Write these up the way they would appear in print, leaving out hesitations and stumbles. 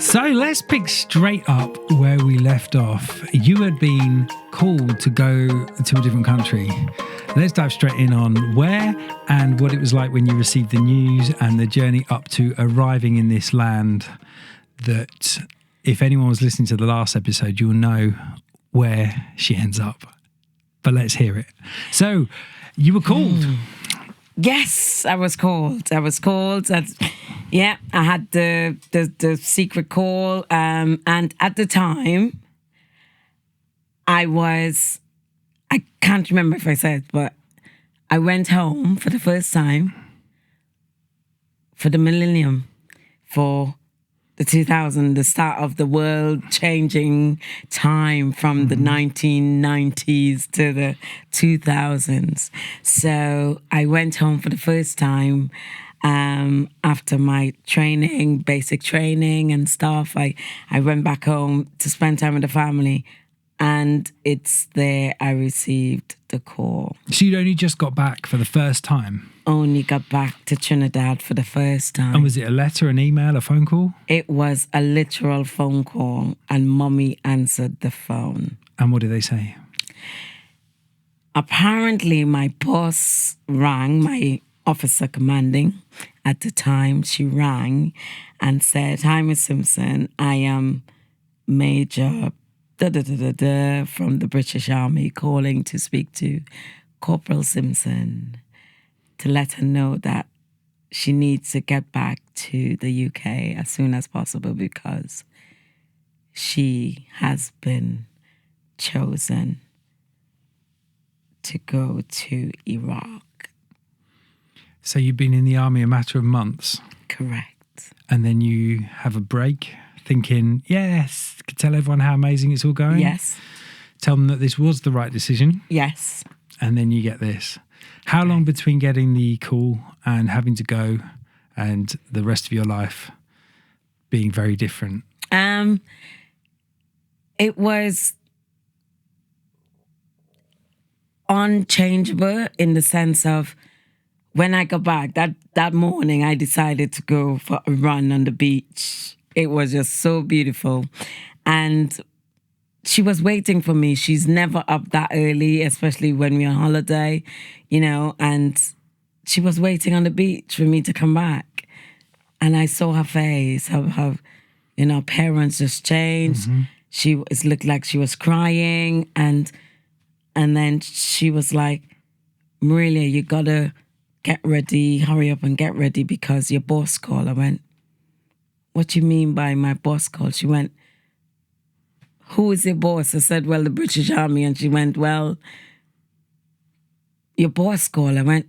So let's pick straight up where we left off. You had been called to go to a different country. Let's dive straight in on where and what it was like when you received the news and the journey up to arriving in this land that, if anyone was listening to the last episode, you'll know where she ends up. But let's hear it. So you were called. Yes, I was called. Yeah, I had the secret call. And at the time, I can't remember if I said, but I went home for the first time for the millennium, for the 2000, the start of the world-changing time from the 1990s to the 2000s. So I went home for the first time after my training, basic training and stuff. I went back home to spend time with the family, and it's there I received the call. So you'd only just got back for the first time? Only got back to Trinidad for the first time. And was it a letter, an email, a phone call? It was a literal phone call, and Mummy answered the phone. And what did they say? Apparently, my boss rang, my officer commanding at the time. She rang and said, "Hi, Miss Simpson, I am Major from the British Army calling to speak to Corporal Simpson to let her know that she needs to get back to the UK as soon as possible because she has been chosen to go to Iraq." So you've been in the army a matter of months? Correct. And then you have a break thinking, yes, could tell everyone how amazing it's all going? Yes. Tell them that this was the right decision? Yes. And then you get this. How long between getting the call and having to go and the rest of your life being very different? It was unchangeable in the sense of when I got back, that morning I decided to go for a run on the beach. It was just so beautiful. And she was waiting for me. She's never up that early, especially when we're on holiday, and she was waiting on the beach for me to come back. And I saw her face, her parents just changed. Mm-hmm. It looked like she was crying. And then she was like, "Maurillia, you gotta get ready, hurry up and get ready because your boss called." I went, "What do you mean by my boss called?" She went, "Who is your boss?" I said, "Well, the British Army." And she went, "Well, your boss called." I went,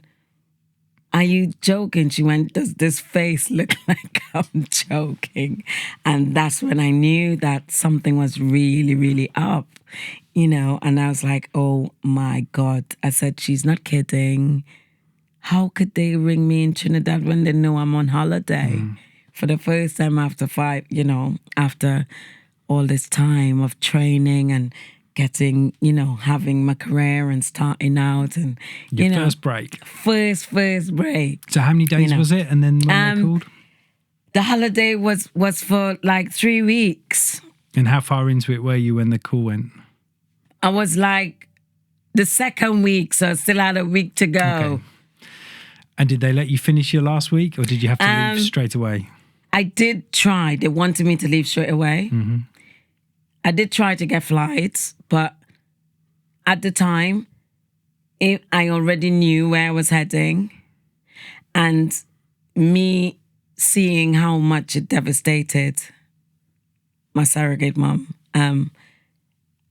"Are you joking?" She went, "Does this face look like I'm joking?" And that's when I knew that something was really, really up, and I was like, oh my God. I said, "She's not kidding. How could they ring me in Trinidad when they know I'm on holiday?" For the first time after after all this time of training and getting, having my career and starting out and, Your first break. First break. So how many days was it? And then when they called? The holiday was for like 3 weeks. And how far into it were you when the call went? I was like the second week, so I still had a week to go. Okay. And did they let you finish your last week or did you have to leave straight away? I did try. They wanted me to leave straight away. Mm-hmm. I did try to get flights, but at the time, I already knew where I was heading. And me seeing how much it devastated my surrogate mom,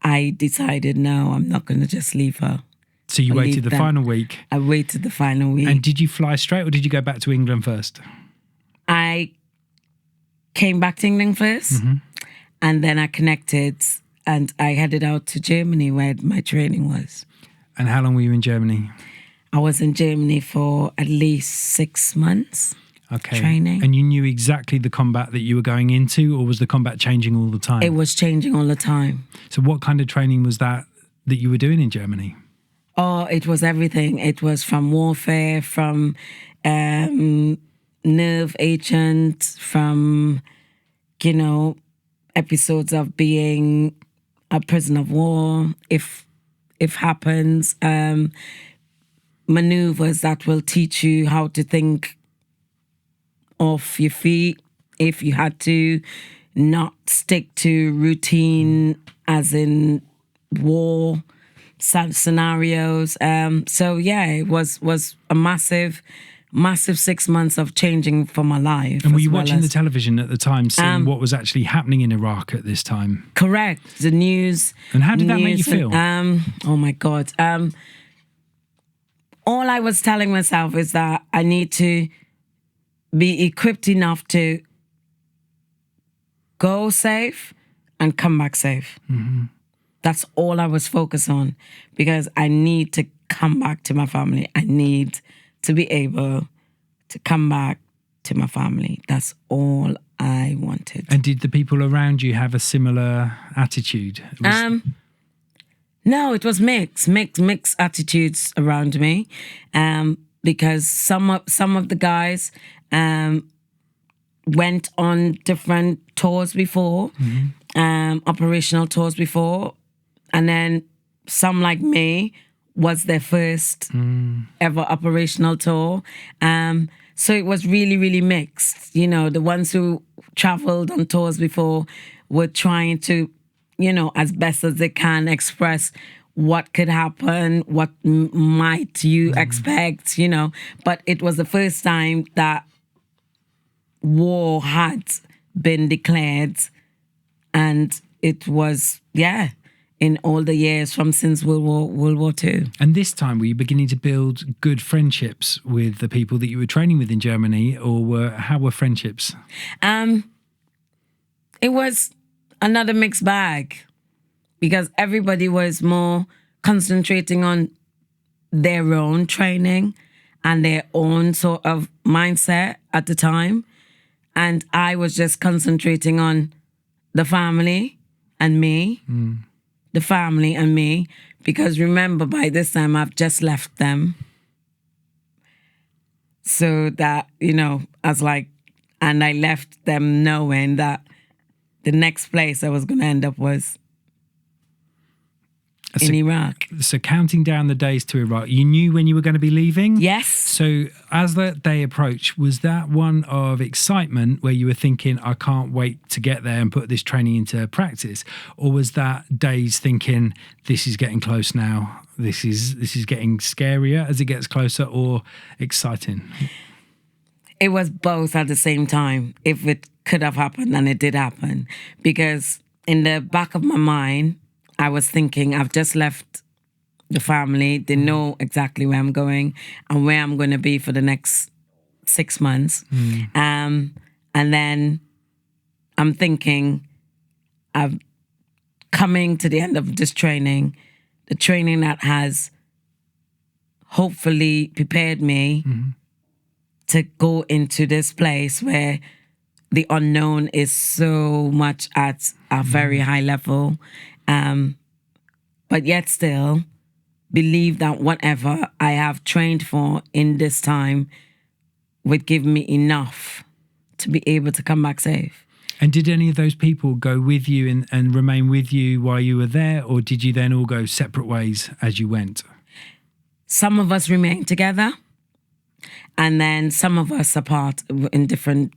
I decided, no, I'm not going to just leave her. So you waited the final week? I waited the final week. And did you fly straight or did you go back to England first? I came back to England first, and then I connected and I headed out to Germany where my training was. And how long were you in Germany? I was in Germany for at least 6 months. Okay. Training. And you knew exactly the combat that you were going into, or was the combat changing all the time? It was changing all the time. So what kind of training was that you were doing in Germany? Oh, it was everything. It was from warfare, from nerve agent, from you know, episodes of being a prisoner of war, if happens, maneuvers that will teach you how to think off your feet if you had to, not stick to routine as in war scenarios. So yeah, it was a massive 6 months of changing for my life. And were you watching the television at the time, seeing what was actually happening in Iraq at this time? Correct. The news. And how did that make you feel? Oh my God. All I was telling myself is that I need to be equipped enough to go safe and come back safe. Mm-hmm. That's all I was focused on, because I need to come back to my family. I need to be able to come back to my family. That's all I wanted. And did the people around you have a similar attitude? No, it was mixed attitudes around me, because some of the guys went on different tours before, operational tours before, and then some, like me, was their first ever operational tour. So it was really, really mixed. You know, the ones who traveled on tours before were trying to, you know, as best as they can, express what could happen, what might you expect, you know. But it was the first time that war had been declared, and it was, in all the years since World War II. And this time, were you beginning to build good friendships with the people that you were training with in Germany, or how were friendships? It was another mixed bag, because everybody was more concentrating on their own training and their own sort of mindset at the time. And I was just concentrating on the family and me. The family and me, because remember, by this time I've just left them. So that, you know, and I left them knowing that the next place I was going to end up was in Iraq. So counting down the days to Iraq, you knew when you were going to be leaving? Yes. So as that day approached, was that one of excitement where you were thinking, I can't wait to get there and put this training into practice? Or was that days thinking, this is getting close now, this is getting scarier as it gets closer, or exciting? It was both at the same time, if it could have happened, and it did happen. Because in the back of my mind, I was thinking, I've just left the family. They know exactly where I'm going and where I'm going to be for the next 6 months. And then I'm thinking, I'm coming to the end of this training, the training that has hopefully prepared me to go into this place where the unknown is so much at a very high level. But yet still believe that whatever I have trained for in this time would give me enough to be able to come back safe. And did any of those people go with you and remain with you while you were there, or did you then all go separate ways as you went? Some of us remained together, and then some of us apart in different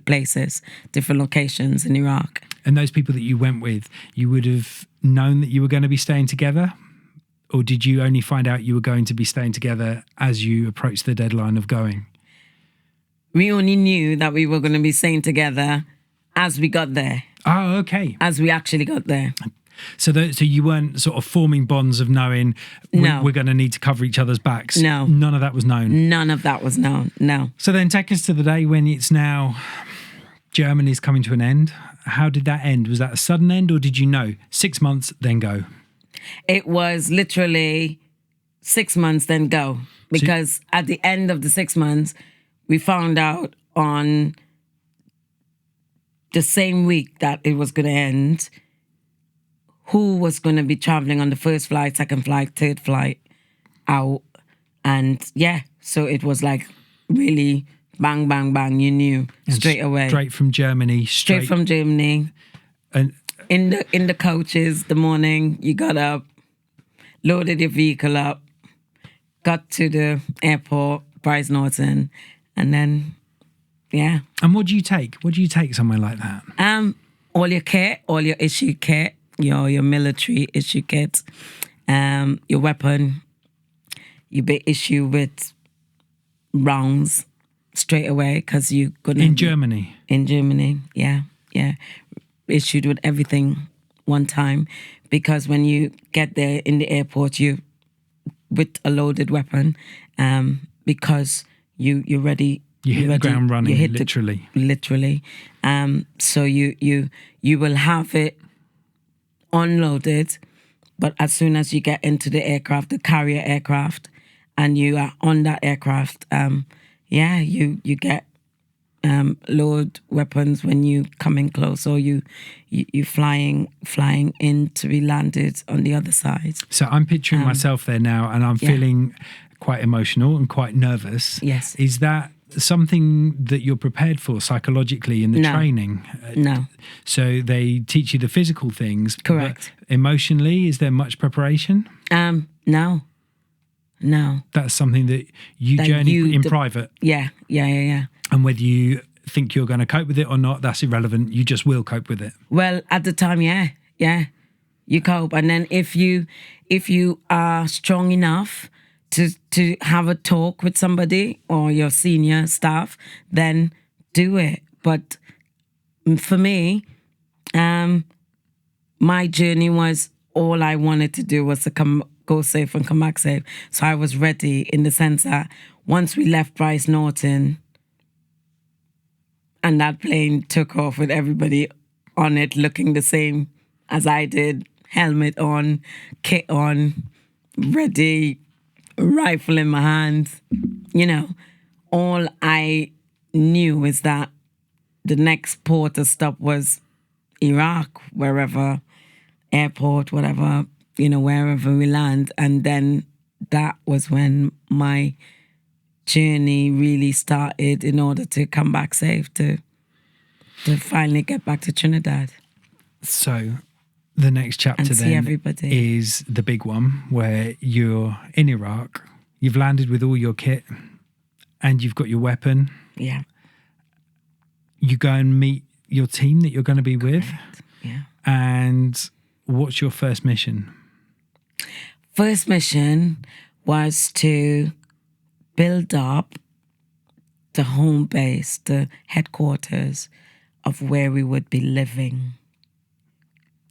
places, different locations in Iraq. And those people that you went with, you would have known that you were going to be staying together? Or did you only find out you were going to be staying together as you approached the deadline of going? We only knew that we were going to be staying together as we got there. Oh, okay. As we actually got there. So you weren't sort of forming bonds of knowing we're going to need to cover each other's backs? No. None of that was known? None of that was known, no. So then take us to the day when it's now Germany's coming to an end. How did that end? Was that a sudden end, or did you know 6 months, then go? It was literally 6 months, then go. Because at the end of the 6 months, we found out on the same week that it was going to end who was going to be traveling on the first flight, second flight, third flight out. And so it was like really bang, bang, bang, you knew And straight away. Straight from Germany. Straight from Germany. And In the coaches, the morning, you got up, loaded your vehicle up, got to the airport, Bryce Norton, and then, yeah. And what do you take? What do you take somewhere like that? All your kit, all your issue kit, your military issue kit, your weapon. You be issued with rounds straight away because you're gonna In Germany. In Germany, yeah. Issued with everything one time, because when you get there in the airport, you with a loaded weapon, because you're ready. You hit the ground running, you hit literally. Literally. So you will have it unloaded, but as soon as you get into the aircraft, the carrier aircraft, and you are on that aircraft, you get load weapons when you come in close, or you flying in to be landed on the other side. So I'm picturing myself there now, and I'm feeling quite emotional and quite nervous. Yes. Is that something that you're prepared for psychologically in the training? No. So they teach you the physical things. Correct. But emotionally, is there much preparation? No. That's something that you journey in private. Yeah. And whether you think you're going to cope with it or not, that's irrelevant. You just will cope with it. Well, at the time, yeah, you cope, and then if you are strong enough to have a talk with somebody or your senior staff, then do it. But for me, my journey was, all I wanted to do was to go safe and come back safe. So I was ready, in the sense that once we left Bryce Norton and that plane took off with everybody on it looking the same as I did, helmet on, kit on, ready, rifle in my hands, all I knew is that the next port of stop was Iraq, wherever, airport, whatever, wherever we land. And then that was when my journey really started, in order to come back safe, to finally get back to Trinidad. So the next chapter then is the big one, where you're in Iraq, you've landed with all your kit and you've got your weapon. Yeah. You go and meet your team that you're going to be with. Yeah. And what's your first mission? First mission was to build up the home base, the headquarters of where we would be living.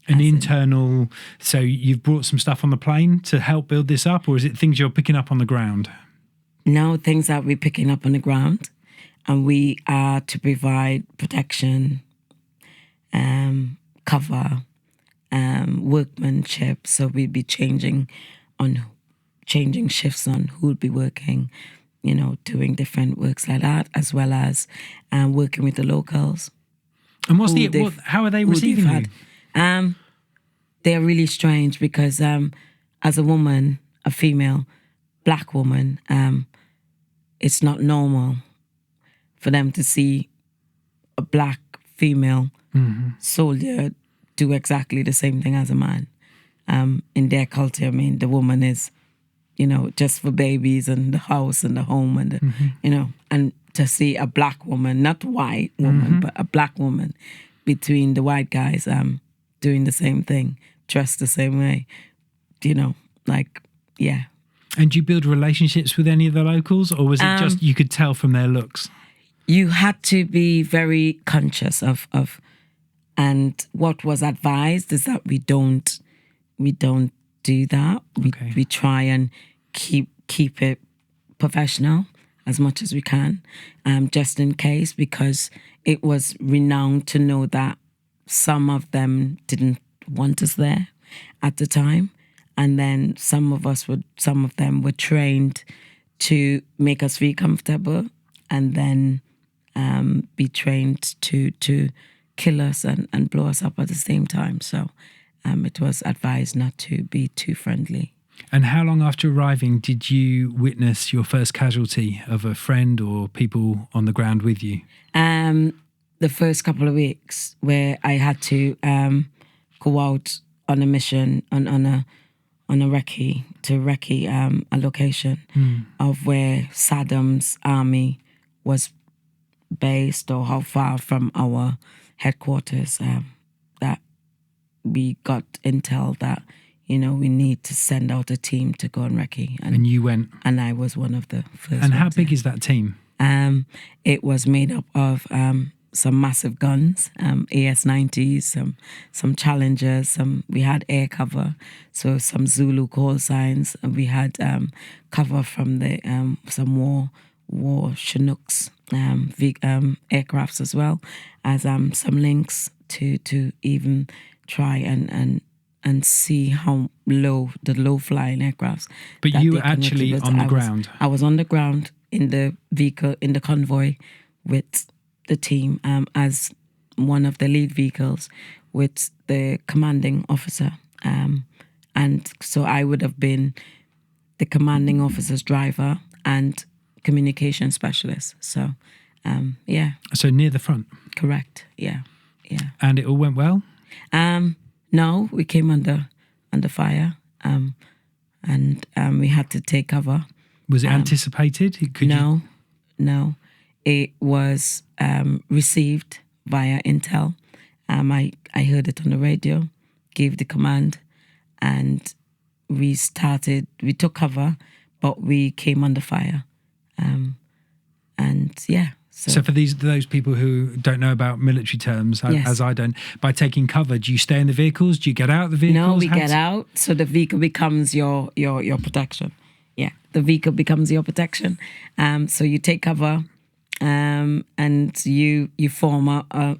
An internal, so you've brought some stuff on the plane to help build this up, or is it things you're picking up on the ground? No, things that we're picking up on the ground, and we are to provide protection, cover, workmanship. So we'd be changing shifts on who would be working, doing different works like that, as well as working with the locals. And how are they receiving you? They're really strange, because as a woman, a female, black woman, it's not normal for them to see a black female soldier do exactly the same thing as a man. In their culture, the woman is, just for babies and the house and the home and, and to see a black woman, not white woman, but a black woman between the white guys doing the same thing, dressed the same way, yeah. And do you build relationships with any of the locals, or was it just you could tell from their looks? You had to be very conscious of and what was advised is that we don't do that. We try and keep it professional as much as we can, just in case, because it was renowned to know that some of them didn't want us there at the time, and then some of them were trained to make us feel comfortable, and then be trained to kill us and blow us up at the same time. So it was advised not to be too friendly. And how long after arriving did you witness your first casualty of a friend or people on the ground with you? The first couple of weeks where I had to go out on a mission on a recce to recce a location of where Saddam's army was based, or how far from our headquarters, that we got intel that, you know, we need to send out a team to go and recce. And you went? And I was one of the first. And how big is that team? It was made up of some massive guns, AS-90s, some Challengers, we had air cover, so some Zulu call signs, and we had cover from the some war Chinooks aircrafts, as well as some links to even try and see how low the low-flying aircrafts. But you were actually on the ground? I was on the ground in the vehicle, in the convoy with the team as one of the lead vehicles with the commanding officer. And so I would have been the commanding officer's driver and communication specialist. So, yeah. So near the front? Correct, yeah. And it all went well? No, we came under fire, and we had to take cover. Was it anticipated? No. It was received via intel. I heard it on the radio, gave the command, and we took cover, but we came under fire. And yeah. So for those people who don't know about military terms, yes. as I don't, by taking cover, do you stay in the vehicles? Do you get out of the vehicles? No, we get out. So the vehicle becomes your protection. Yeah, the vehicle becomes your protection. So you take cover, and you form a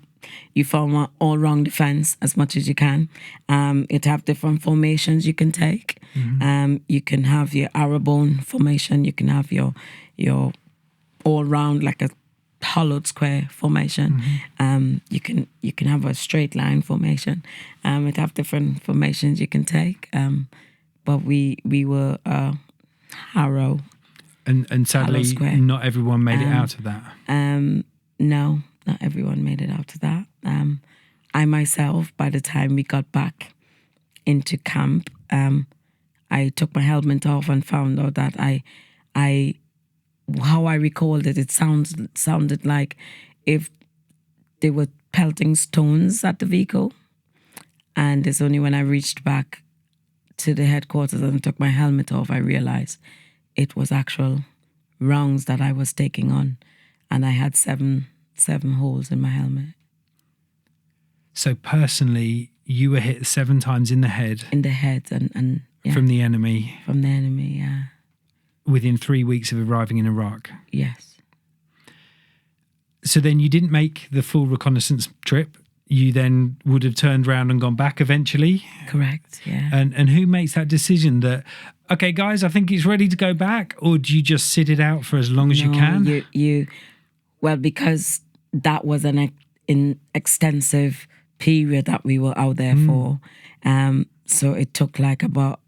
all-round defense as much as you can. It have different formations you can take. Mm-hmm. You can have your arrowbone formation. You can have your all-round, like a hollowed square formation. Mm-hmm. You can have a straight line formation. It have different formations you can take. But we were harrow. And sadly, not everyone made it out of that. No, not everyone made it out of that. I myself, by the time we got back into camp, I took my helmet off and found out that how I recalled it, sounded like if they were pelting stones at the vehicle. And it's only when I reached back to the headquarters and took my helmet off, I realized it was actual rounds that I was taking on. And I had seven holes in my helmet. So personally, you were hit 7 times in the head? In the head, and yeah. From the enemy? From the enemy, yeah. Within 3 weeks of arriving in Iraq? Yes. So then you didn't make the full reconnaissance trip. You then would have turned around and gone back eventually? Correct, yeah. And who makes that decision that, okay, guys, I think it's ready to go back? Or do you just sit it out for as long as you can? Well, because that was an extensive period that we were out there for. So it took like about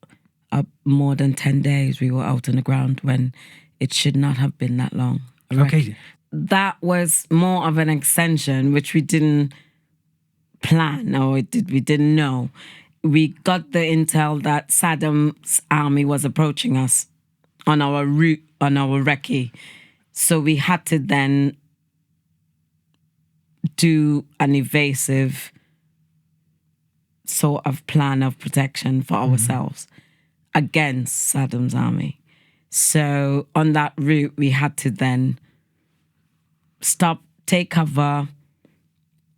more than 10 days we were out on the ground when it should not have been that long. Okay. That was more of an extension, which we didn't plan, or we didn't know. We got the intel that Saddam's army was approaching us on our route, on our recce. So we had to then do an evasive sort of plan of protection for ourselves against Saddam's army. So on that route, we had to then stop, take cover,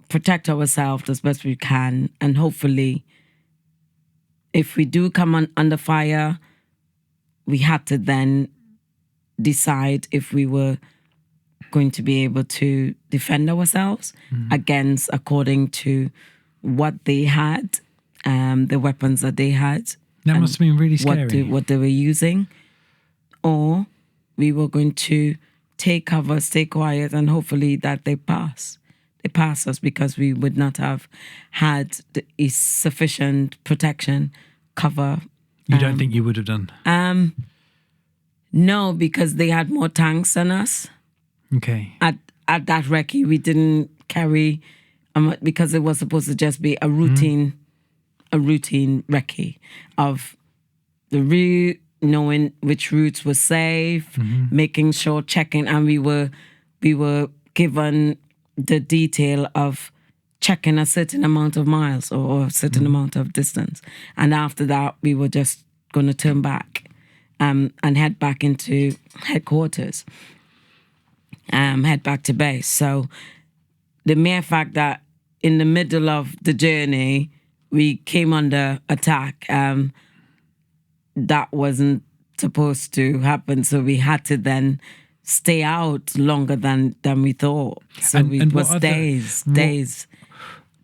protect ourselves as best we can, and hopefully, if we do come under fire, we had to then decide if we were going to be able to defend ourselves against, according to what they had, the weapons that they had. That must have been really scary. What they were using. Or we were going to take cover, stay quiet, and hopefully that they pass. They pass us, because we would not have had the sufficient protection, cover You don't think you would have done? No, because they had more tanks than us. Okay. At that recce, we didn't carry because it was supposed to just be a routine recce of the route, knowing which routes were safe, making sure checking, and we were given the detail of checking a certain amount of miles or a certain amount of distance, and after that we were just going to turn back and head back into headquarters, head back to base. So the mere fact that in the middle of the journey we came under attack, that wasn't supposed to happen. So we had to then stay out longer than we thought. So it was days.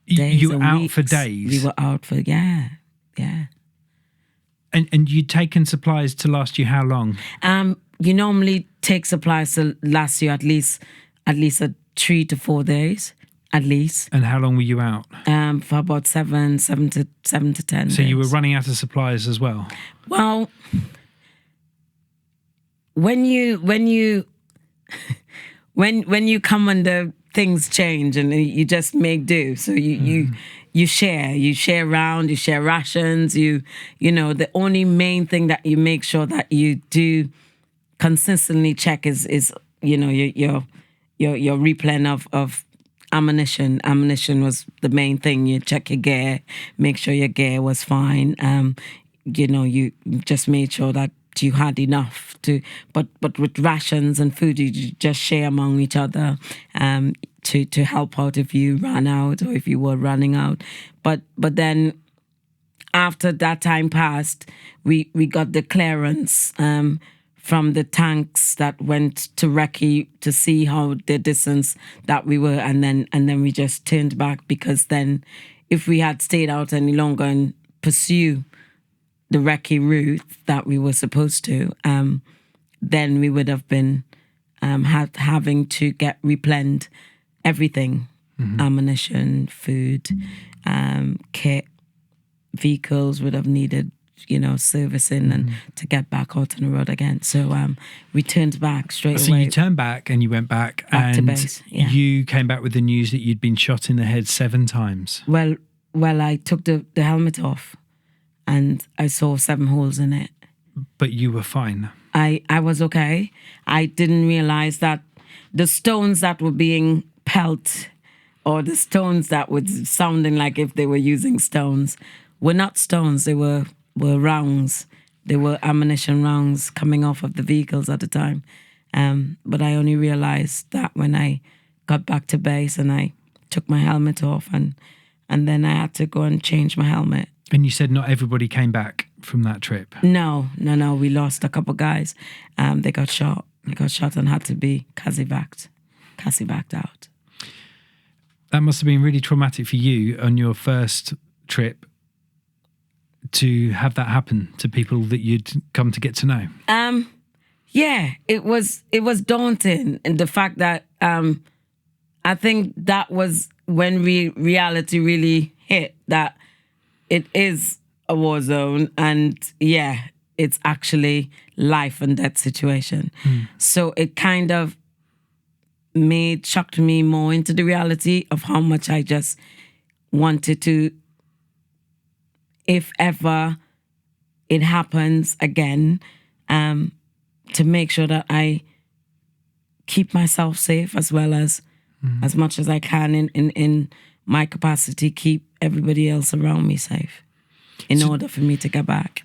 You were and out weeks. for days? We were out for, yeah. And you'd taken supplies to last you how long? You normally take supplies to last you at least 3 to 4 days, at least. And how long were you out? For about 7 to 10 days. So you were running out of supplies as well? Well, when you come under, things change and you just make do. So you share around, you share rations, you know, the only main thing that you make sure that you do consistently check is you know, your replen of ammunition. Ammunition was the main thing. You check your gear, make sure your gear was fine. You know, you just made sure that you had enough to, but with rations and food, you just share among each other to help out if you ran out or if you were running out. But then after that time passed, we got the clearance from the tanks that went to recce to see how the distance that we were, and then we just turned back, because then if we had stayed out any longer and pursue the recce route that we were supposed to, then we would have been having to get replenished everything, ammunition, food, kit, vehicles would have needed, you know, servicing and to get back out on the road again. So we turned back straight away. So you turned back and you went back and to base, yeah. You came back with the news that you'd been shot in the head 7 times. Well, I took the helmet off and I saw 7 holes in it. But you were fine. I was okay. I didn't realize that the stones that were being pelted, or the stones that were sounding like if they were using stones, were not stones. They were rounds. They were ammunition rounds coming off of the vehicles at the time. But I only realized that when I got back to base and I took my helmet off, and then I had to go and change my helmet. And you said not everybody came back from that trip? No. We lost a couple guys. They got shot. And had to be casevaced out. That must have been really traumatic for you on your first trip to have that happen to people that you'd come to get to know. Yeah, it was daunting, and the fact that I think that was when reality really hit, that it is a war zone, and yeah, it's actually life and death situation. So it kind of shocked me more into the reality of how much I just wanted to, if ever it happens again, to make sure that I keep myself safe, as well as much as I can in my capacity, keep everybody else around me safe in order for me to get back.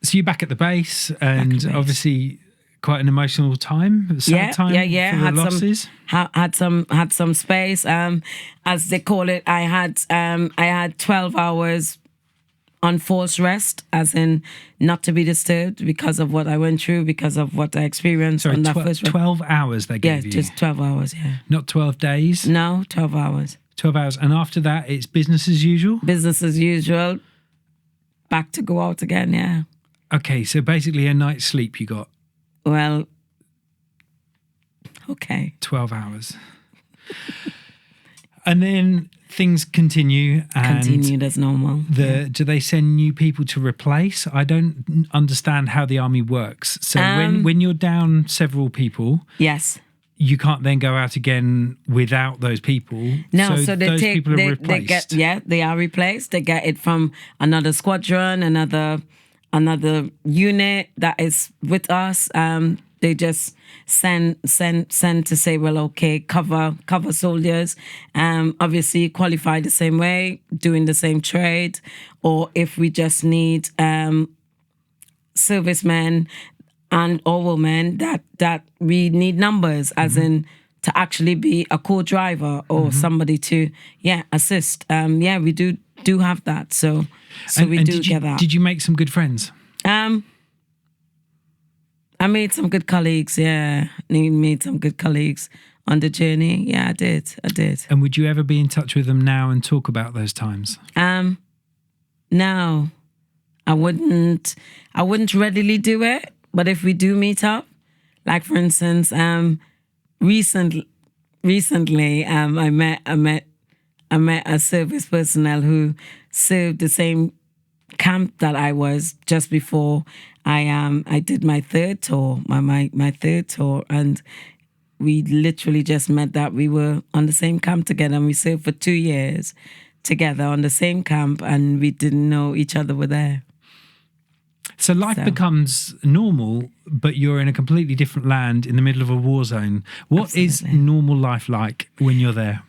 So you're back at the base, and obviously quite an emotional time, sad time for the losses. Had some space. As they call it, I had 12 hours on forced rest, as in not to be disturbed because of what I went through, because of what I experienced on that first rest. 12 hours they gave you? Yeah, just 12 hours, yeah. Not 12 days? No, 12 hours. 12 hours. And after that, it's business as usual? Business as usual. Back to go out again, yeah. Okay, so basically a night's sleep you got? Well, okay. 12 hours. And then things continue and continued as normal. do they send new people to replace? I don't understand how the army works. So when you're down several people, Yes. you can't then go out again without those people. No, so they those take people are they replaced. they are replaced. They get it from another squadron, another unit that is with us. They just send to say, well, okay, cover soldiers. Obviously qualify the same way, doing the same trade, or if we just need servicemen and or women that we need numbers, as in to actually be a co-driver or somebody to assist. We do have that. So we do get that. Did you make some good friends? I made some good colleagues, made some good colleagues on the journey. Yeah, I did. And would you ever be in touch with them now and talk about those times? No, I wouldn't readily do it. But if we do meet up, like for instance, recently, I met a service personnel who served the same camp that I was just before I did my third tour, my third tour, and we literally just met that we were on the same camp together, and we served for 2 years together on the same camp, and we didn't know each other were there. So life becomes normal, but you're in a completely different land in the middle of a war zone. What is normal life like when you're there?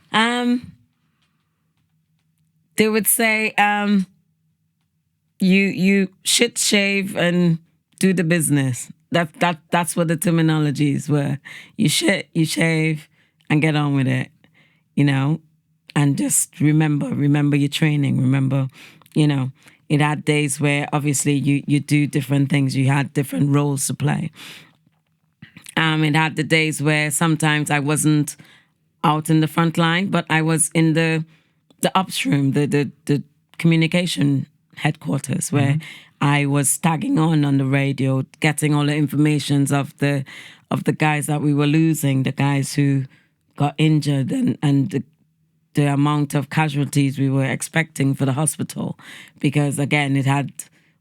They would say, you shit, shave, and do the business. That's what the terminologies were. You shit, you shave, and get on with it, and just remember your training. Remember, it had days where obviously you do different things. You had different roles to play. It had the days where sometimes I wasn't out in the front line, but I was in the upstream, the communication headquarters, where I was tagging on the radio, getting all the informations of the guys that we were losing, the guys who got injured, and the amount of casualties we were expecting for the hospital, because again, it had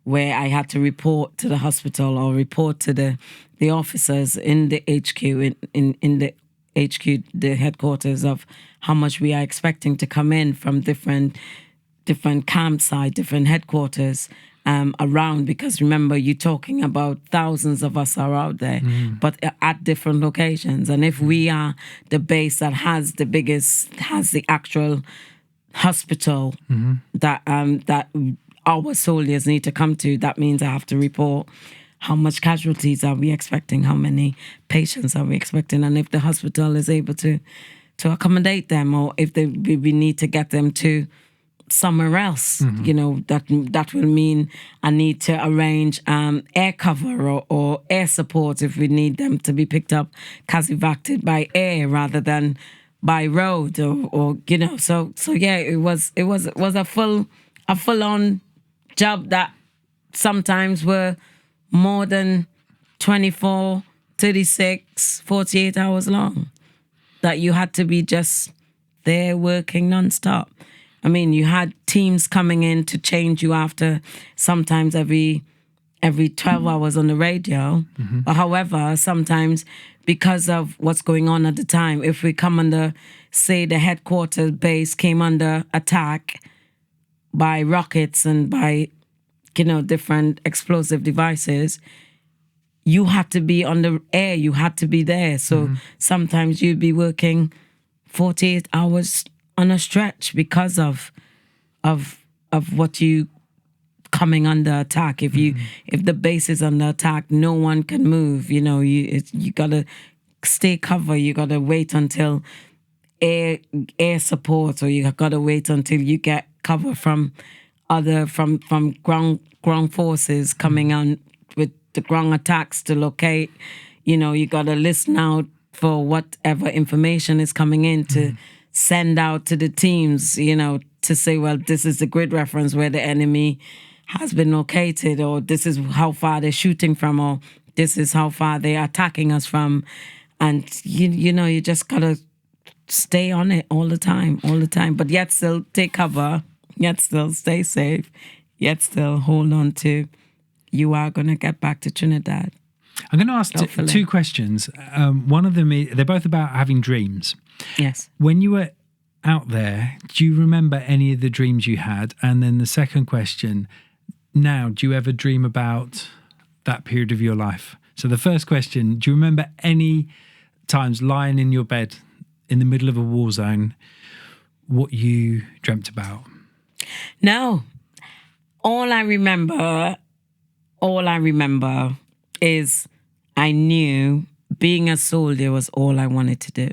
where I had to report to the hospital or report to the officers in the HQ, in the HQ, the headquarters, of how much we are expecting to come in from different campsites, different headquarters around, because remember, you're talking about thousands of us are out there, but at different locations. And if we are the base that has the actual hospital that our soldiers need to come to, that means I have to report how much casualties are we expecting, how many patients are we expecting, and if the hospital is able to accommodate them, or if we need to get them to somewhere else, that will mean I need to arrange air cover or air support if we need them to be picked up, casevacted by air rather than by road, or So yeah, it was a full on job that sometimes were more than 24, 36, 48 hours long, that you had to be just there working nonstop. I mean, you had teams coming in to change you after sometimes every 12 hours on the radio. But however, sometimes because of what's going on at the time, if we come under, say the headquarters base came under attack by rockets and by, different explosive devices, you had to be on the air, you had to be there. So sometimes you'd be working 48 hours on a stretch because of what you coming under attack. If the base is under attack, no one can move. You gotta stay covered. You gotta wait until air support, or you gotta wait until you get cover from ground forces coming on with the ground attacks to locate. You gotta listen out for whatever information is coming in to send out to the teams, to say, well, this is the grid reference where the enemy has been located, or this is how far they're shooting from, or this is how far they're attacking us from. And, you just gotta stay on it all the time, but yet still take cover, yet still stay safe, yet still hold on to, you are going to get back to Trinidad. I'm going to ask Hopefully. two questions. One of them they're both about having dreams. Yes. When you were out there, do you remember any of the dreams you had? And then the second question, now, do you ever dream about that period of your life? So the first question, do you remember any times lying in your bed in the middle of a war zone, what you dreamt about? No. All I remember is I knew being a soldier was all I wanted to do.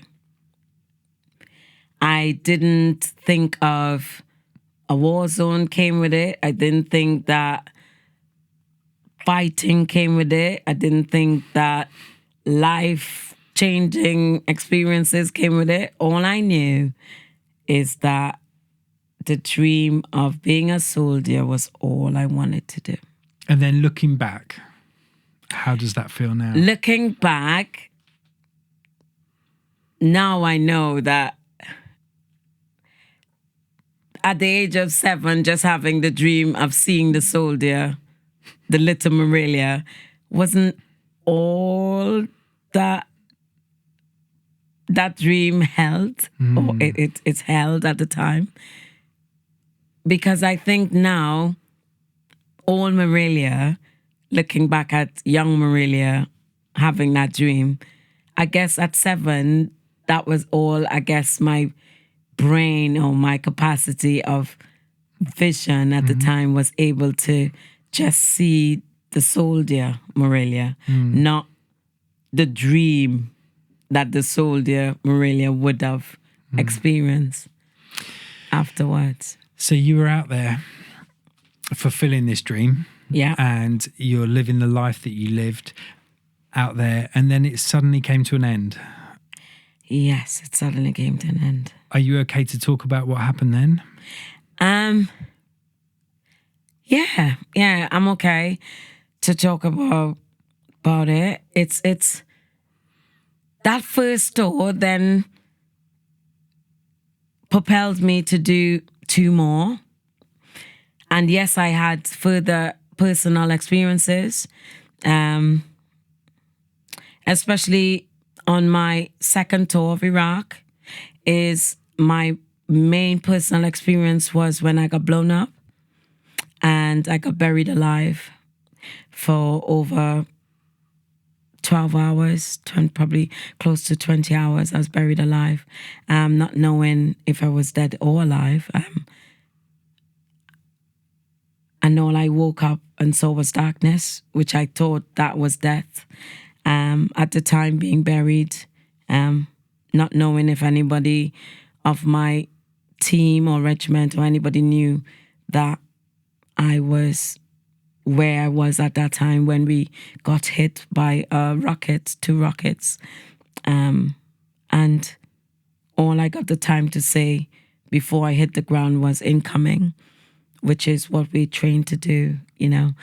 I didn't think of a war zone came with it. I didn't think that fighting came with it. I didn't think that life-changing experiences came with it. All I knew is that the dream of being a soldier was all I wanted to do. And then looking back, how does that feel now? Looking back, now I know that at the age of 7, just having the dream of seeing the soldier, the little Maurillia, wasn't all that dream held, or it's held at the time. Because I think now, all Maurillia, looking back at young Maurillia having that dream, I guess at 7, that was all, I guess, my brain or my capacity of vision at the time was able to just see the soldier Maurillia, not the dream that the soldier Maurillia would have experienced afterwards. So you were out there fulfilling this dream. Yeah. And you're living the life that you lived out there, and then it suddenly came to an end. Yes, it suddenly came to an end. Are you okay to talk about what happened then? Yeah, I'm okay to talk about it. It's that first tour then propelled me to do 2 more. And yes, I had further personal experiences, especially on my second tour of Iraq. Is my main personal experience was when I got blown up and I got buried alive for over 12 hours, probably close to 20 hours. I was buried alive, not knowing if I was dead or alive. And all I woke up and saw was darkness, which I thought that was death. At the time being buried, not knowing if anybody of my team or regiment or anybody knew that I was where I was at that time when we got hit by 2 rockets. And all I got the time to say before I hit the ground was incoming, which is what we trained to do, you know.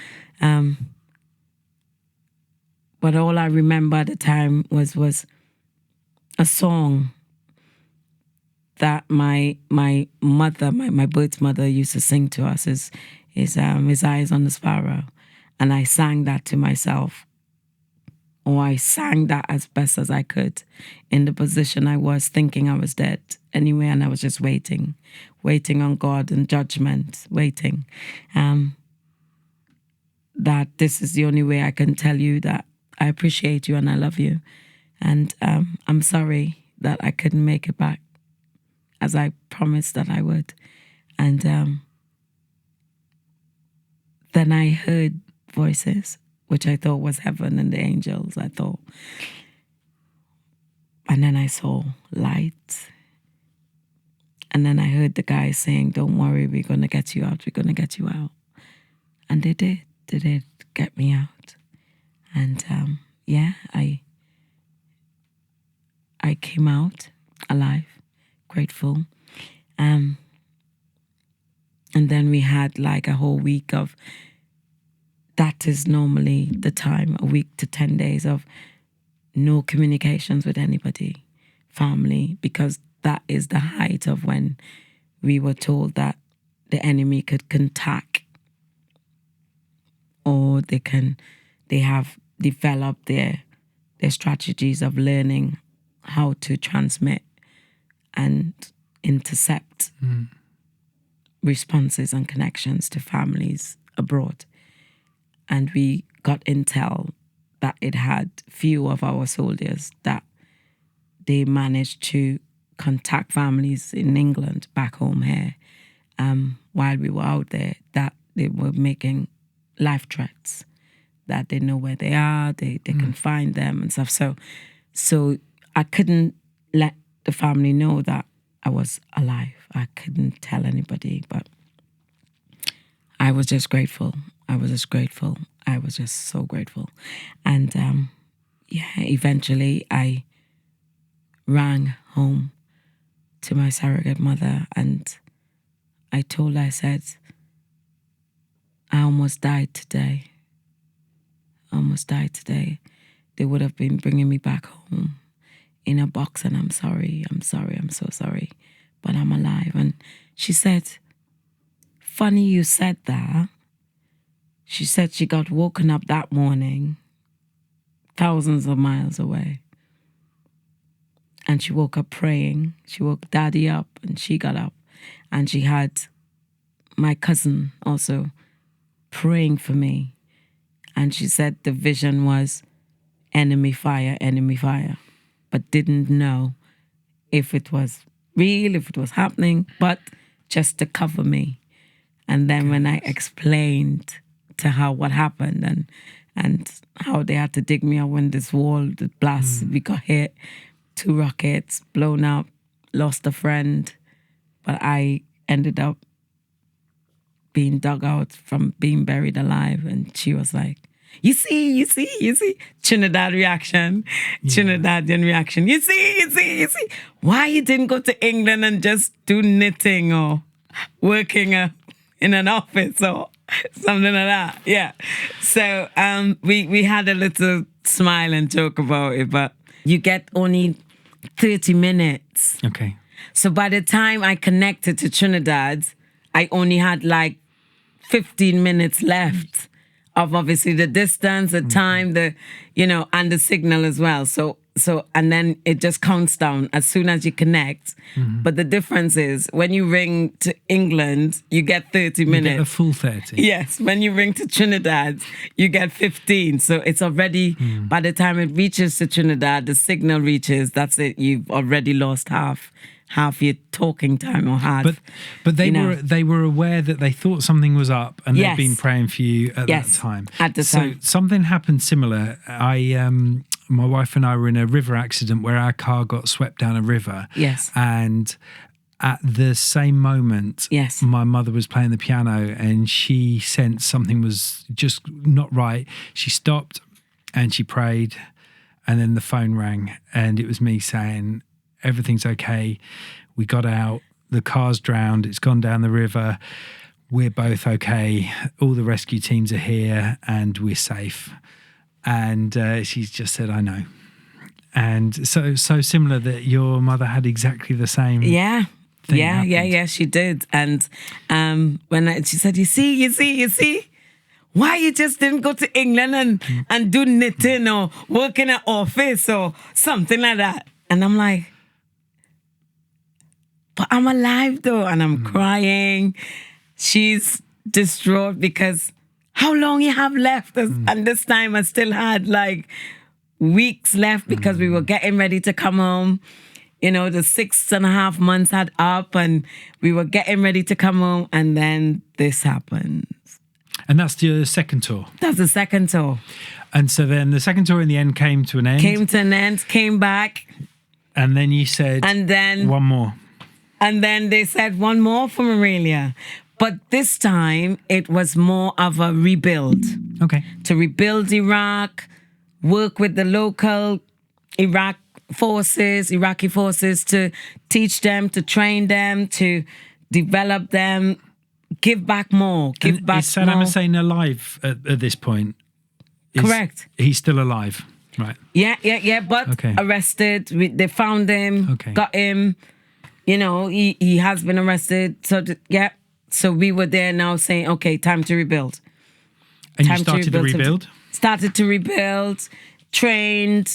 But all I remember at the time was a song that my mother, my birth mother, used to sing to us. Is His Eyes on the Sparrow, and I sang that to myself, or I sang that as best as I could, in the position I was, thinking I was dead anyway, and I was just waiting on God and judgment, waiting. That this is the only way I can tell you that I appreciate you and I love you. And I'm sorry that I couldn't make it back as I promised that I would. And then I heard voices, which I thought was heaven and the angels, I thought. And then I saw light. And then I heard the guy saying, "Don't worry, we're going to get you out. We're going to get you out." And they did. They did get me out. And I came out alive, grateful. And then we had like a whole week of, that is normally the time, a week to 10 days of no communications with anybody, family, because that is the height of when we were told that the enemy could contact, or they have developed their strategies of learning how to transmit and intercept responses and connections to families abroad. And we got intel that it had few of our soldiers that they managed to contact families in England, back home here, while we were out there, that they were making life threats, that they know where they are, they can find them and stuff. So I couldn't let the family know that I was alive. I couldn't tell anybody, but I was just grateful. I was just so grateful. And eventually I rang home to my surrogate mother and I told her, I said, I almost died today. They would have been bringing me back home in a box, and I'm so sorry, but I'm alive. And she said, funny you said that. She said she got woken up that morning, thousands of miles away. And she woke up praying. She woke Daddy up and she got up. And she had my cousin also praying for me. And she said the vision was enemy fire, but didn't know if it was real, if it was happening, but just to cover me. And then when I explained to her what happened and how they had to dig me out when this wall, the blast, we got hit, 2 rockets, blown up, lost a friend, but I ended up being dug out from being buried alive. And she was like, you see, Trinidadian reaction. You see. Why you didn't go to England and just do knitting or working in an office or something like that? Yeah. So we had a little smile and joke about it, but you get only 30 minutes. Okay. So by the time I connected to Trinidad, I only had like 15 minutes left of obviously the distance, the time, and the signal as well. So and then it just counts down as soon as you connect. But the difference is when you ring to England, you get 30 minutes. You get a full 30. Yes. When you ring to Trinidad, you get 15. So it's already, by the time it reaches to Trinidad, the signal reaches, that's it. You've already lost half your talking time or half. But they were aware that they thought something was up and Yes. they'd been praying for you at that time. At the time. So something happened similar. My wife and I were in a river accident where our car got swept down a river. Yes. And at the same moment, Yes. my mother was playing the piano and she sensed something was just not right. She stopped and she prayed, and then the phone rang and it was me saying, everything's okay. We got out. The car's drowned. It's gone down the river. We're both okay. All the rescue teams are here and we're safe. And she's just said, I know. And so similar that your mother had exactly the same thing happened. She did. And she said, you see, why you just didn't go to England and do knitting or work in an office or something like that? And I'm like, but I'm alive though, and I'm crying. She's distraught because how long you have left? And this time I still had like weeks left because we were getting ready to come home. The 6.5 months had up and we were getting ready to come home, and then this happened. And that's the second tour? That's the second tour. And so then the second tour in the end came to an end? Came back. And then you said, and then one more. And then they said one more for Maurillia. But this time it was more of a rebuild. Okay. To rebuild Iraq, work with the local Iraqi forces to teach them, to train them, to develop them, give back more, Is Saddam Hussein alive at this point? Correct. He's still alive, right? Yeah, but arrested. They found him, got him, he has been arrested. So yeah, so we were there now saying, okay, time to rebuild. And you started to rebuild? Started to rebuild, trained,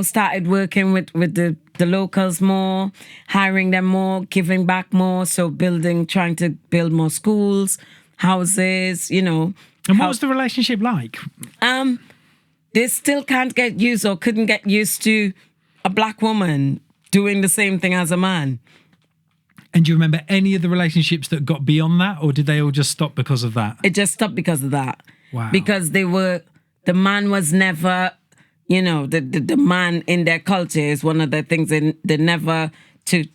started working with the locals more, hiring them more, giving back more. So trying to build more schools, houses, And what was the relationship like? They still can't get used or couldn't get used to a black woman doing the same thing as a man. And do you remember any of the relationships that got beyond that, or did they all just stop because of that? It just stopped because of that. Wow. Because the man was never, the man in their culture is one of the things they never to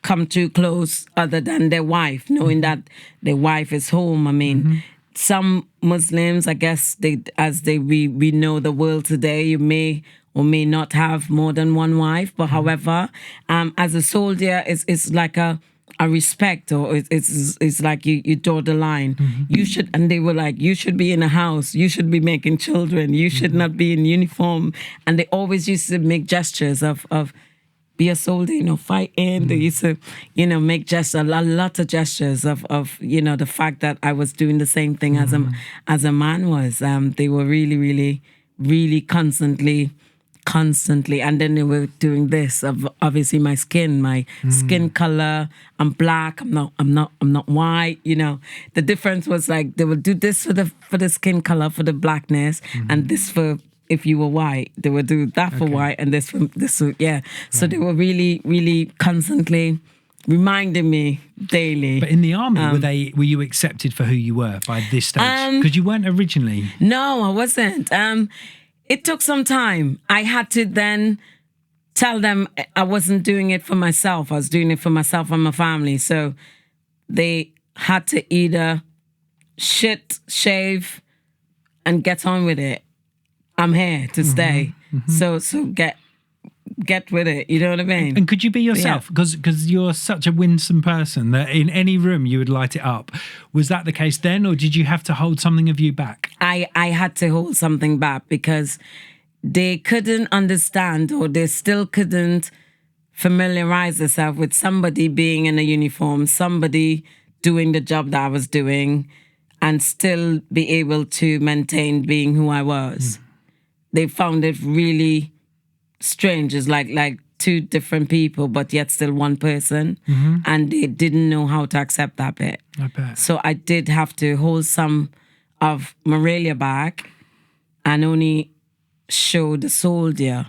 come too close other than their wife, knowing that their wife is home. I mean, some Muslims, I guess, we know the world today, you may or may not have more than one wife. But however, as a soldier, it's like a respect, or it's like you draw the line. You should, and they were like, you should be in a house, you should be making children, you should not be in uniform. And they always used to make gestures of be a soldier, fight in. They used to, make gestures, a lot of gestures of the fact that I was doing the same thing as a man was. They were really, really, really constantly, and then they were doing this of obviously my skin color. I'm black. I'm not white. The difference was like they would do this for the skin color, for the blackness, and this for if you were white. They would do that for white, and this for this. Yeah. So they were really, really constantly reminding me daily. But in the army, were you accepted for who you were by this stage? Because you weren't originally. No, I wasn't. It took some time. I had to then tell them I wasn't doing it for myself. I was doing it for myself and my family. So they had to either shave, and get on with it. I'm here to stay. So get with it. You know what I mean? And could you be yourself? Because you're such a winsome person that in any room you would light it up. Was that the case then, or did you have to hold something of you back? I had to hold something back because they couldn't understand, or they still couldn't familiarize themselves with somebody being in a uniform, somebody doing the job that I was doing, and still be able to maintain being who I was. They found it really strange. It's like two different people, but yet still one person. And they didn't know how to accept that bit. I bet. So I did have to hold some of Maurillia back and only show the soldier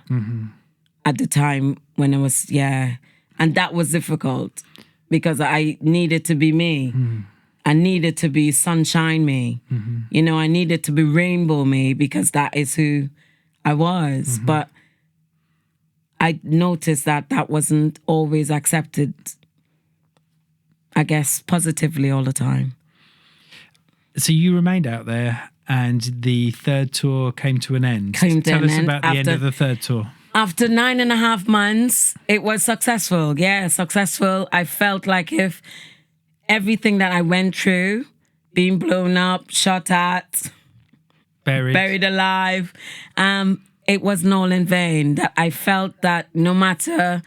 at the time when I was, And that was difficult because I needed to be me. I needed to be sunshine me. I needed to be rainbow me because that is who I was. But I noticed that wasn't always accepted, I guess, positively all the time. So you remained out there and the third tour came to an end. Tell us about the end of the third tour. After 9.5 months, it was successful. Yeah, successful. I felt like if everything that I went through, being blown up, shot at, buried alive, it wasn't all in vain. That I felt that no matter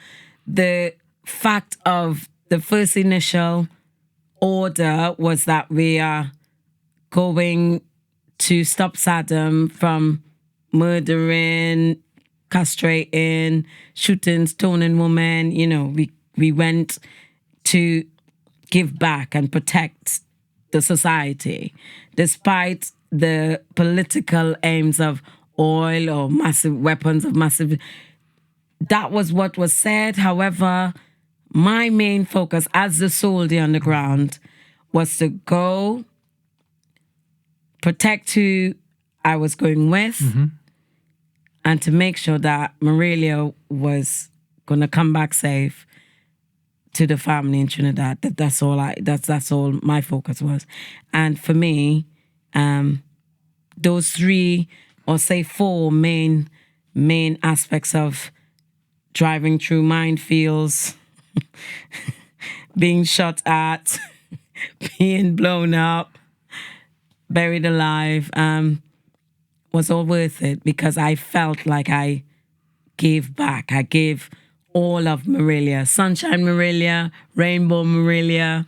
the fact of the first initial order was that we are going to stop Saddam from murdering, castrating, shooting, stoning women. We went to give back and protect the society, despite the political aims of oil or massive weapons of massive. That was what was said. However, my main focus as the soldier on the ground was to go protect who I was going with and to make sure that Maurillia was going to come back safe to the family in Trinidad. That's all my focus was. And for me, those 3 or say 4 main aspects of driving through minefields, being shot at, being blown up, buried alive, was all worth it because I felt like I gave back. I gave all of Maurillia, Sunshine Maurillia, Rainbow Maurillia,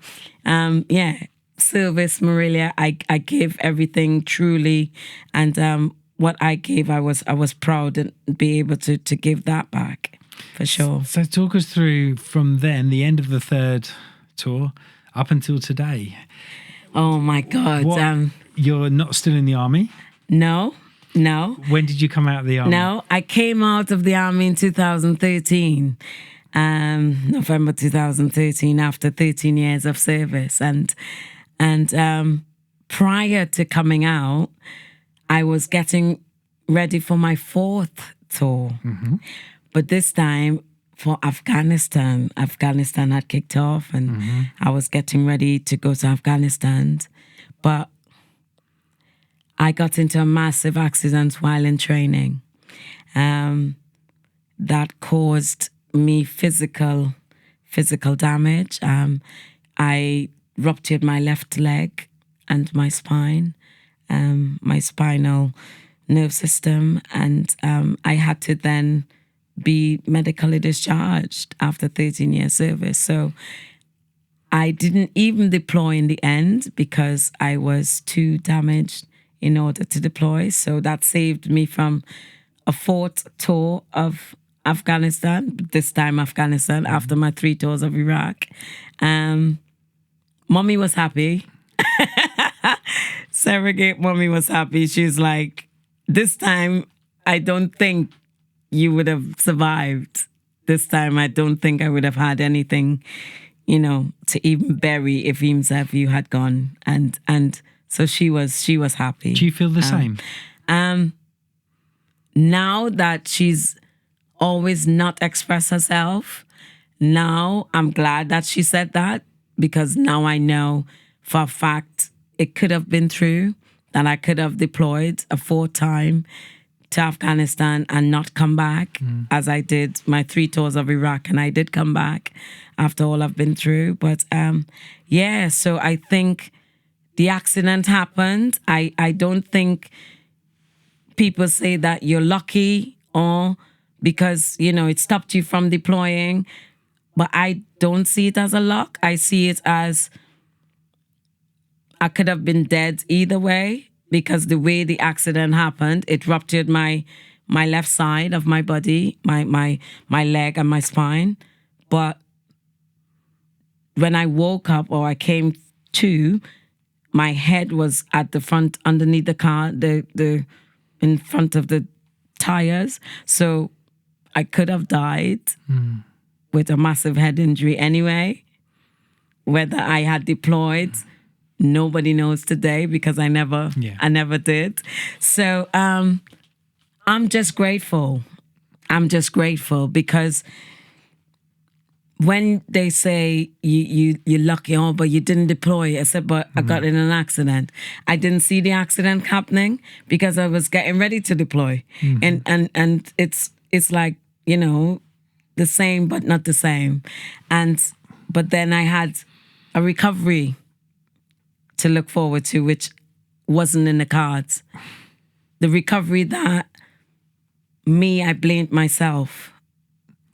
Service Maurillia. I gave everything truly, and what I gave, I was proud to be able to give that back, for sure. So talk us through from then, the end of the third tour, up until today. Oh my God! You're not still in the army? No. When did you come out of the army? No, I came out of the army in 2013, November 2013, after 13 years of service. And prior to coming out, I was getting ready for my fourth tour. Mm-hmm. But this time for Afghanistan. Afghanistan had kicked off, and I was getting ready to go to Afghanistan. But I got into a massive accident while in training that caused me physical damage. I ruptured my left leg and my spine, my spinal nerve system, and I had to then be medically discharged after 13 years service. So I didn't even deploy in the end because I was too damaged in order to deploy. So that saved me from a fourth tour of Afghanistan, this time Afghanistan, after my 3 tours of Iraq. Mommy was happy. Surrogate mommy was happy. She was like, this time, I don't think you would have survived. This time, I don't think I would have had anything, to even bury if you had gone. And so she was happy. Do you feel the same? Now that she's always not expressed herself, now I'm glad that she said that, because now I know for a fact it could have been true, that I could have deployed a 4th time to Afghanistan and not come back, as I did my 3 tours of Iraq, and I did come back after all I've been through. But so I think the accident happened. I don't think people say that you're lucky or because, it stopped you from deploying. But I don't see it as a luck. I see it as I could have been dead either way, because the way the accident happened, it ruptured my left side of my body, my leg and my spine. But when I woke up, or I came to, my head was at the front, underneath the car, the in front of the tires. So I could have died with a massive head injury anyway. Whether I had deployed, nobody knows today, because I never did. So I'm just grateful. Because when they say you're lucky, but you didn't deploy, I said, but I got in an accident. I didn't see the accident happening because I was getting ready to deploy. And it's like, the same but not the same. But then I had a recovery to look forward to, which wasn't in the cards. The recovery that I blamed myself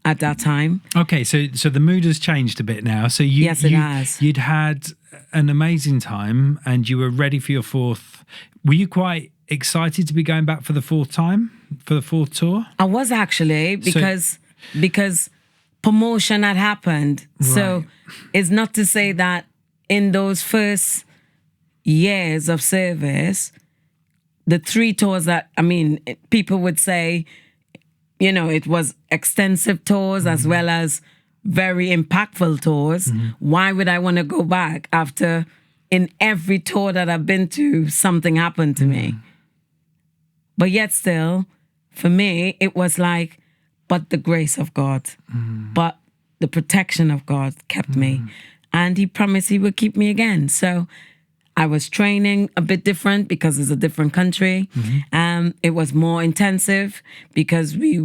at that time. Okay, so the mood has changed a bit now. So Yes, it has. You'd had an amazing time and you were ready for your 4th. Were you quite excited to be going back for the 4th time, for the 4th tour? I was actually, because promotion had happened. Right. So it's not to say that in those first years of service, the 3 tours that, people would say, it was extensive tours as well as very impactful tours. Why would I want to go back after in every tour that I've been to, something happened to me? But yet still, for me, it was like, but the grace of God, but the protection of God kept me. And he promised he would keep me again. So I was training a bit different because it's a different country. It was more intensive because we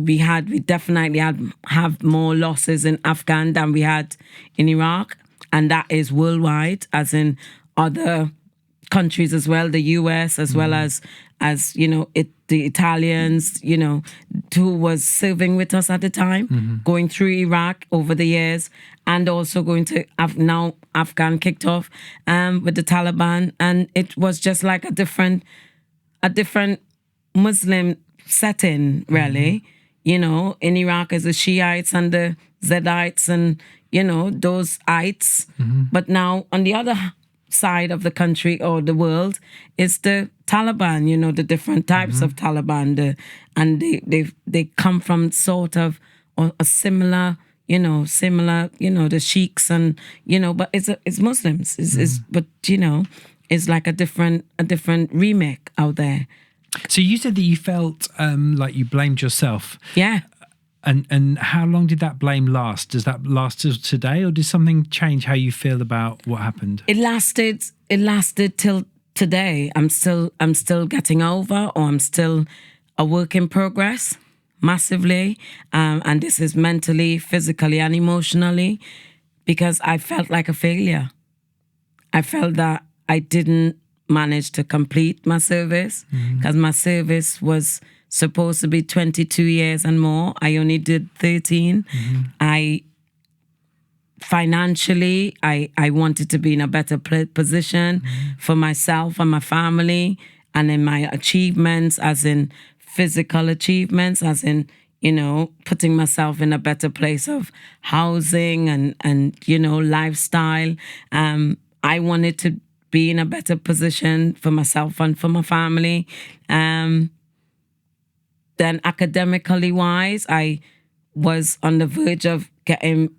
definitely have more losses in Afghan than we had in Iraq. And that is worldwide, as in other countries as well, the US as well as the Italians, who was serving with us at the time, going through Iraq over the years, and also going to now Afghan kicked off with the Taliban, and it was just like a different Muslim setting, really. In Iraq is the Shiites and the Zedites and those ites, but now on the other side of the country or the world is the Taliban, the different types of Taliban, and they come from sort of a similar, the sheiks and, but it's Muslims, but, it's like a different remake out there. So you said that you felt like you blamed yourself. Yeah. And how long did that blame last? Does that last till today, or did something change how you feel about what happened? It lasted till today. I'm still getting over, or I'm still a work in progress, massively. And this is mentally, physically, and emotionally, because I felt like a failure. I felt that I didn't manage to complete my service, because my service was supposed to be 22 years and more. I only did 13. Financially, I wanted to be in a better position for myself and my family, and in my achievements, as in physical achievements, as in, putting myself in a better place of housing and lifestyle. I wanted to be in a better position for myself and for my family. Then academically wise, I was on the verge of getting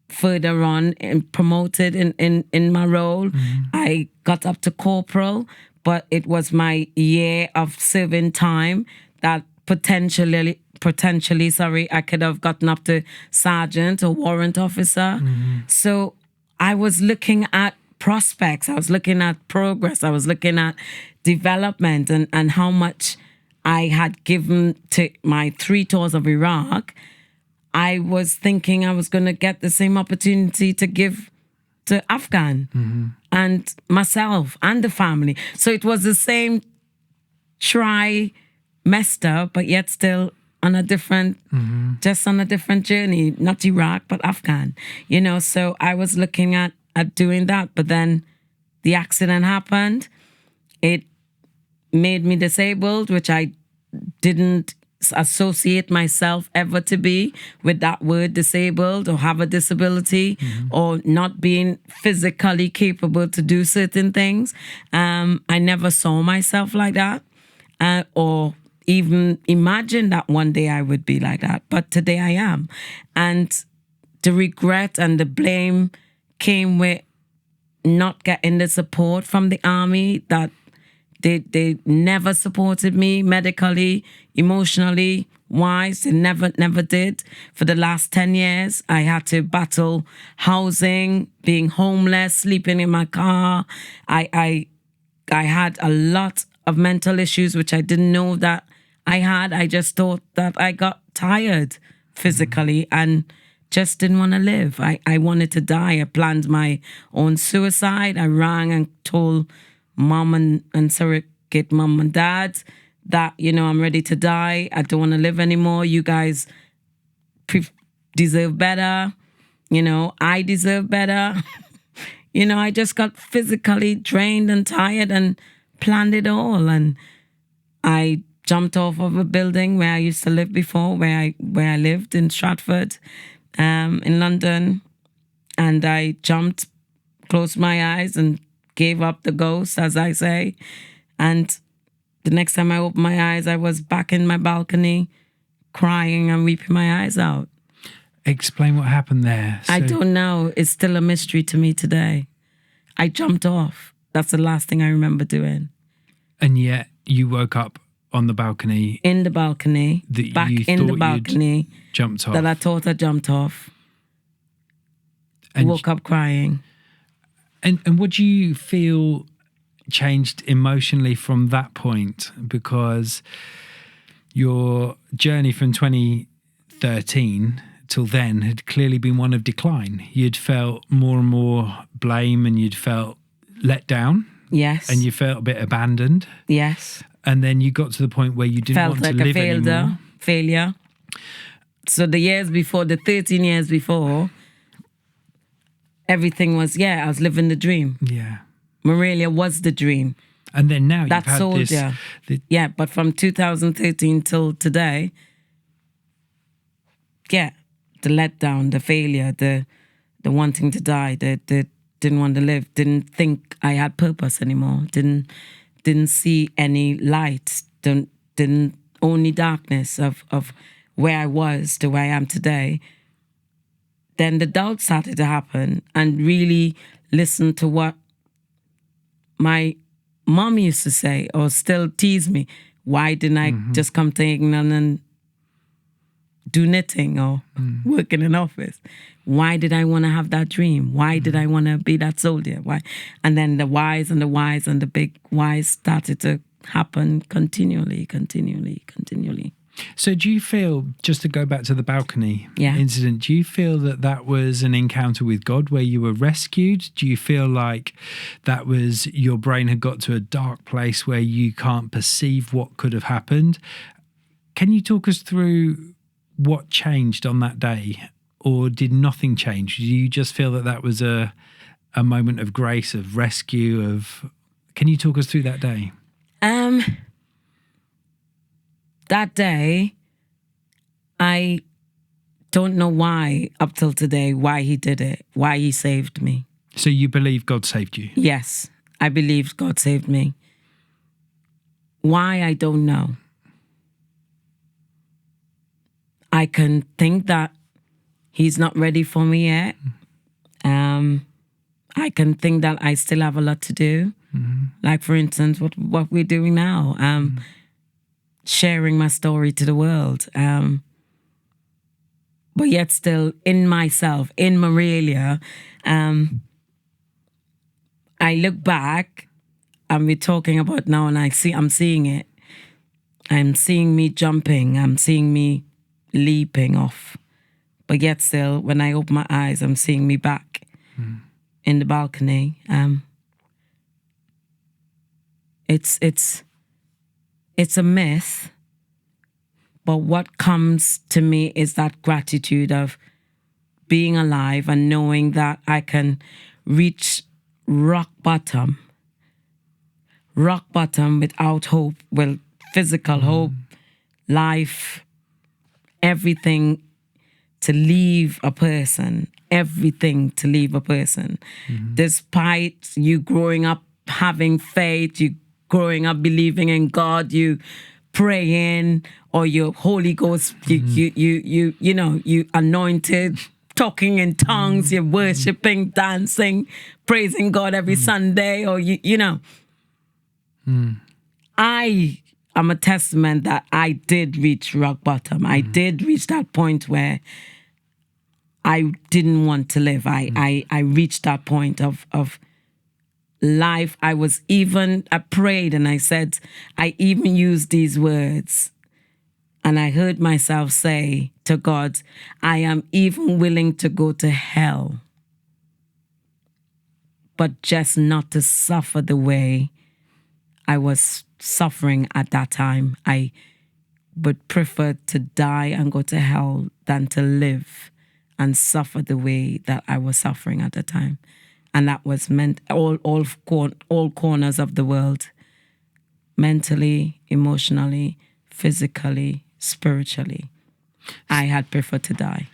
further on and promoted in my role. I got up to corporal, but it was my year of serving time that potentially, I could have gotten up to sergeant or warrant officer. So I was looking at prospects. I was looking at progress. I was looking at development and how much I had given to my 3 tours of Iraq. I was thinking I was going to get the same opportunity to give to Afghan and myself and the family. So it was the same trimester, but yet still on a different, just on a different journey, not Iraq, but Afghan, so I was looking at doing that. But then the accident happened. It made me disabled, which I didn't associate myself ever to be with that word disabled, or have a disability, or not being physically capable to do certain things. I never saw myself like that, or even imagine that one day I would be like that. But today I am. And the regret and the blame came with not getting the support from the army, that they never supported me medically, emotionally wise. They never did. For the last 10 years, I had to battle housing, being homeless, sleeping in my car. I had a lot of mental issues, which I didn't know that I had. I just thought that I got tired physically and just didn't want to live. I wanted to die. I planned my own suicide. I rang and told mom and surrogate mom and dad that, I'm ready to die. I don't want to live anymore. You guys deserve better. I deserve better. I just got physically drained and tired and planned it all. And I jumped off of a building where I used to live before, where I lived in Stratford, in London. And I jumped, closed my eyes and gave up the ghost, as I say. And the next time I opened my eyes, I was back in my balcony, crying and weeping my eyes out. Explain what happened there. I don't know. It's still a mystery to me today. I jumped off. That's the last thing I remember doing. And yet you woke up on the balcony. In the balcony. Back in the balcony. Jumped off. That I thought I jumped off. And woke up crying. And what do you feel changed emotionally from that point? Because your journey from 2013 till then had clearly been one of decline. You'd felt more and more blame, and you'd felt let down Yes. And you felt a bit abandoned. Yes. And then you got to the point where you didn't Felt want like to a live anymore. failure. So the 13 years before, everything was, I was living the dream. Yeah. Maurillia was the dream. And then now That you've had soldier. this... But from 2013 till today, the letdown, the failure, the wanting to die, the didn't want to live, didn't think I had purpose anymore, didn't see any light, didn't only darkness of where I was to where I am today. Then the doubt started to happen, and really listen to what my mom used to say, or still tease me. Why didn't I just come to England and do knitting or work in an office? Why did I want to have that dream? Why did I want to be that soldier? Why? And then the whys and the whys and the big whys started to happen continually. So do you feel, just to go back to the balcony incident, do you feel that that was an encounter with God where you were rescued? Do you feel like that was, your brain had got to a dark place where you can't perceive what could have happened? Can you talk us through what changed on that day? Or did nothing change? Do you just feel that that was a moment of grace, of rescue, of... Can you talk us through that day? That day, I don't know why, up till today, why he did it, why he saved me. So you believe God saved you? Yes, I believe God saved me. Why, I don't know. I can think that he's not ready for me yet. I can think that I still have a lot to do. Like, for instance, what we're doing now. Sharing my story to the world. But yet still in myself, in Maurillia, I look back and we're talking about now, and I'm seeing it. I'm seeing me jumping. I'm seeing me leaping off. But yet still, when I open my eyes, I'm seeing me back in the balcony. It's a myth, but what comes to me is that gratitude of being alive and knowing that I can reach rock bottom without hope, well, physical hope, life, everything to leave a person, Despite you growing up having faith, you growing up believing in God, you praying, or your Holy Ghost, you anointed, talking in tongues, you're worshiping, dancing, praising God every Sunday, or I am a testament that I did reach rock bottom. I did reach that point where I didn't want to live. I reached that point of life. I prayed and I said, I even used these words, and I heard myself say to God, I am even willing to go to hell, but just not to suffer the way I was suffering at that time. I would prefer to die and go to hell than to live and suffer the way that I was suffering at the time. And that was meant all corners of the world, mentally, emotionally, physically, spiritually. I had preferred to die.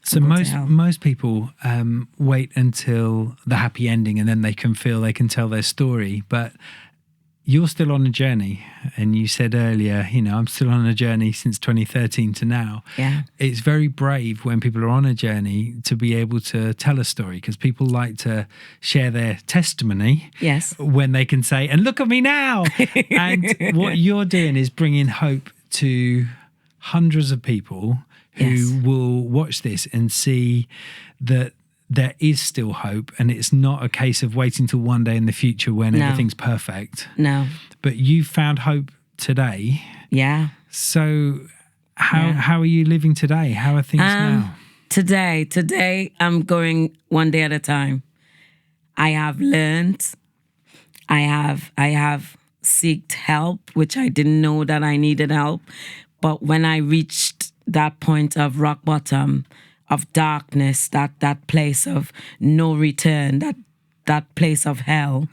So most people wait until the happy ending and then they can tell their story. But you're still on a journey, and you said earlier, I'm still on a journey since 2013 to now. Yeah. It's very brave when people are on a journey to be able to tell a story, because people like to share their testimony. Yes. When they can say, and look at me now. And what you're doing is bringing hope to hundreds of people who will watch this and see that there is still hope, and it's not a case of waiting till one day in the future when everything's perfect. No. But you found hope today. Yeah. So how are you living today? How are things now? Today I'm going one day at a time. I have learned, I have sought help, which I didn't know that I needed help. But when I reached that point of rock bottom, of darkness, that place of no return, that place of hell,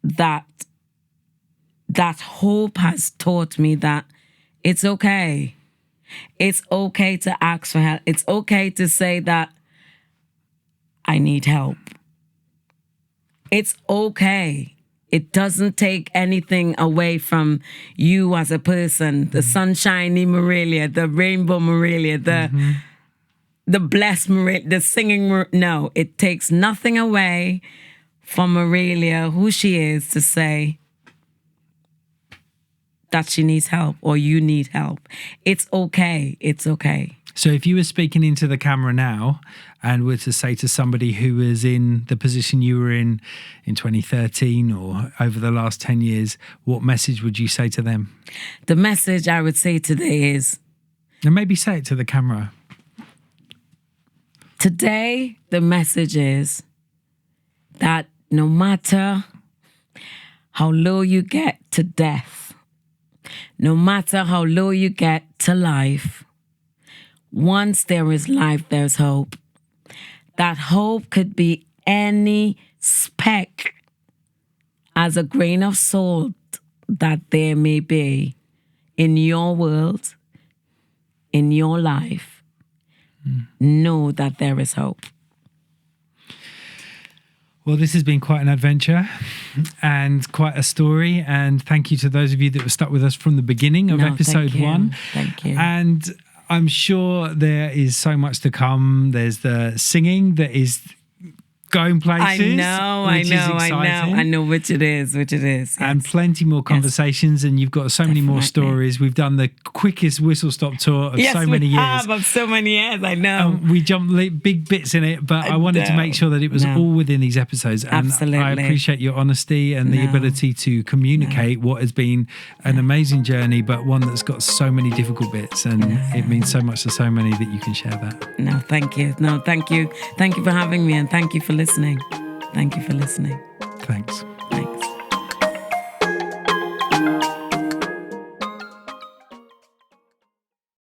that hope has taught me that it's okay. It's okay to ask for help. It's okay to say that I need help. It's okay. It doesn't take anything away from you as a person, the sunshiny Maurillia, the rainbow Maurillia, the blessed Maurillia, the singing. No, it takes nothing away from Maurillia, who she is, to say that she needs help or you need help. It's okay. It's okay. So if you were speaking into the camera now and were to say to somebody who was in the position you were in 2013 or over the last 10 years, what message would you say to them? The message I would say today is... And maybe say it to the camera. Today, the message is that no matter how low you get to death, no matter how low you get to life, once there is life, there's hope. That hope could be any speck as a grain of salt that there may be in your world, in your life. Know that there is hope. Well, this has been quite an adventure and quite a story. And thank you to those of you that were stuck with us from the beginning of episode 1. Thank you. And I'm sure there is so much to come. There's the singing that is going places. I know which it is. Yes. And plenty more conversations, and you've got so many more stories. We've done the quickest whistle-stop tour of so many years. Of so many years, I know. We jumped big bits in it, but I wanted to make sure that it was all within these episodes. And absolutely. I appreciate your honesty and the ability to communicate what has been an amazing journey, but one that's got so many difficult bits, and it means so much to so many that you can share that. No, thank you. No, thank you. Thank you for having me, and thank you for listening. Thank you for listening. Thanks. Thanks.